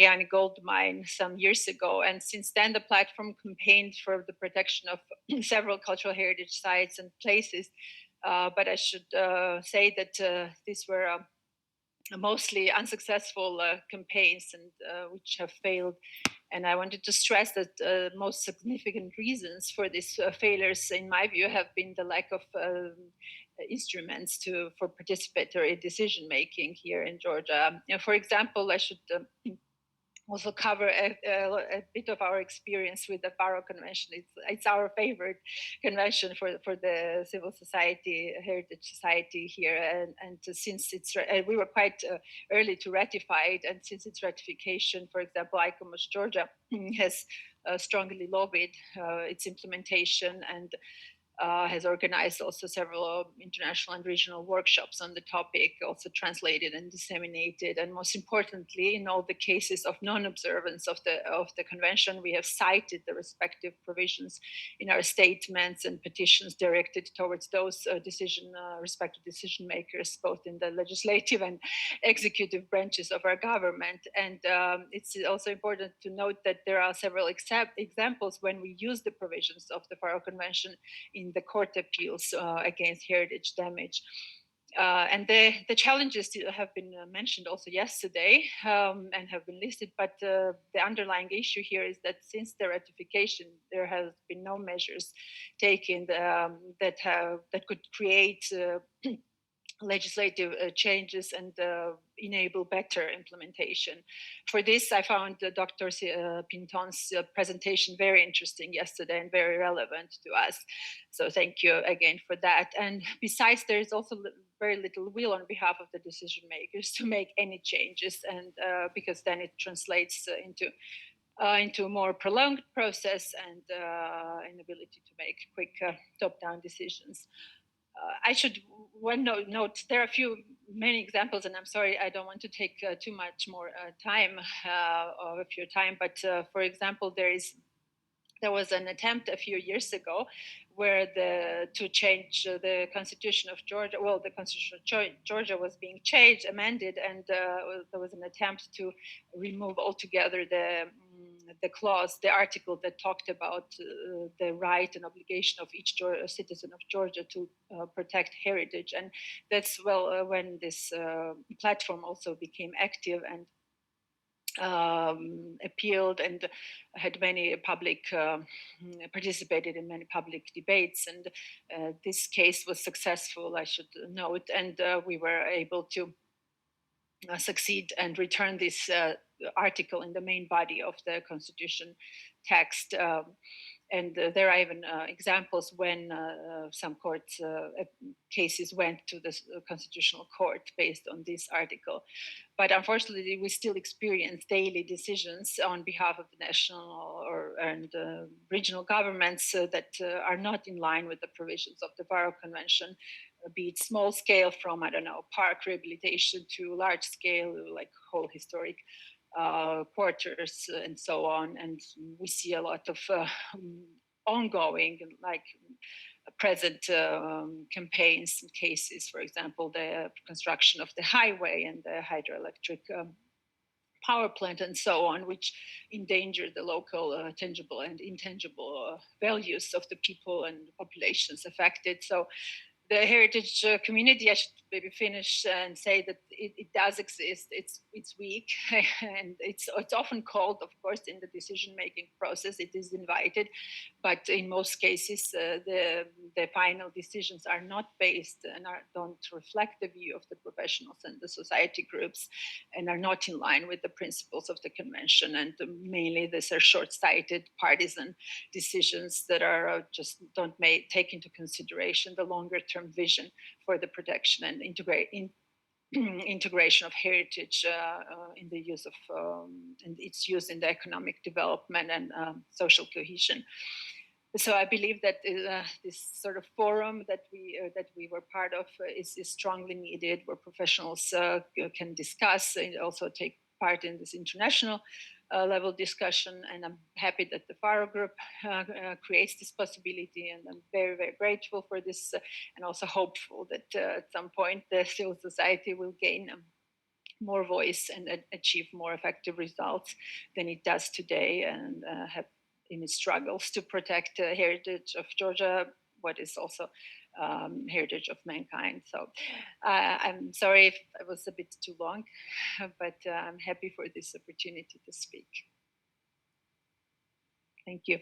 Mariani gold mine some years ago. And since then, the platform campaigned for the protection of several cultural heritage sites and places. But I should say that these were mostly unsuccessful campaigns and which have failed. And I wanted to stress that most significant reasons for these failures, in my view, have been the lack of instruments for participatory decision making here in Georgia. For example, I should also cover a bit of our experience with the Faro Convention. It's our favorite convention for the civil society, heritage society here. And since we were quite early to ratify it, and since its ratification, for example, ICOMOS Georgia has strongly lobbied its implementation and has organized also several international and regional workshops on the topic, also translated and disseminated. And most importantly, in all the cases of non-observance of the convention, we have cited the respective provisions in our statements and petitions directed towards those respective decision makers, both in the legislative and executive branches of our government. And it's also important to note that there are several examples when we use the provisions of the Faro Convention in the court appeals against heritage damage. And the challenges have been mentioned also yesterday and have been listed, but the underlying issue here is that since the ratification, there has been no measures taken that could create legislative changes and enable better implementation. For this, I found Dr. Pinton's presentation very interesting yesterday and very relevant to us. So thank you again for that. And besides, there is also very little will on behalf of the decision makers to make any changes, and because then it translates into a more prolonged process and inability to make quick top-down decisions. I should note there are many examples, and I'm sorry I don't want to take too much more time of your time. But for example, there was an attempt a few years ago where to change the constitution of Georgia. Well, the constitution of Georgia was being amended, and there was an attempt to remove altogether the clause, the article that talked about the right and obligation of each citizen of Georgia to protect heritage. And that's when this platform also became active and appealed and had many participated in many public debates. And this case was successful, I should note, and we were able to succeed and return this article in the main body of the constitution text. And there are even examples when some cases went to the constitutional court based on this article. But unfortunately, we still experience daily decisions on behalf of the national and regional governments that are not in line with the provisions of the Faro Convention, be it small scale from, park rehabilitation to large scale, like whole historic quarters and so on. And we see a lot of ongoing, like present campaigns and cases, for example, the construction of the highway and the hydroelectric power plant and so on, which endanger the local tangible and intangible values of the people and populations affected. So the heritage community, I should maybe finish and say that it does exist. It's weak, and it's often called, of course, in the decision-making process. It is invited, but in most cases, the final decisions are not based and don't reflect the view of the professionals and the society groups, and are not in line with the principles of the convention. And mainly, these are short-sighted, partisan decisions that are just don't take into consideration the longer-term vision for the protection and integration of heritage in the use of and its use in the economic development and social cohesion. So I believe that this sort of forum that we were part of is strongly needed, where professionals can discuss and also take part in this international level discussion. And I'm happy that the Faro group creates this possibility, and I'm very, very grateful for this, and also hopeful that at some point the civil society will gain more voice and achieve more effective results than it does today, and have in its struggles to protect the heritage of Georgia, what is also heritage of mankind. So I'm sorry if I was a bit too long, but I'm happy for this opportunity to speak. Thank you.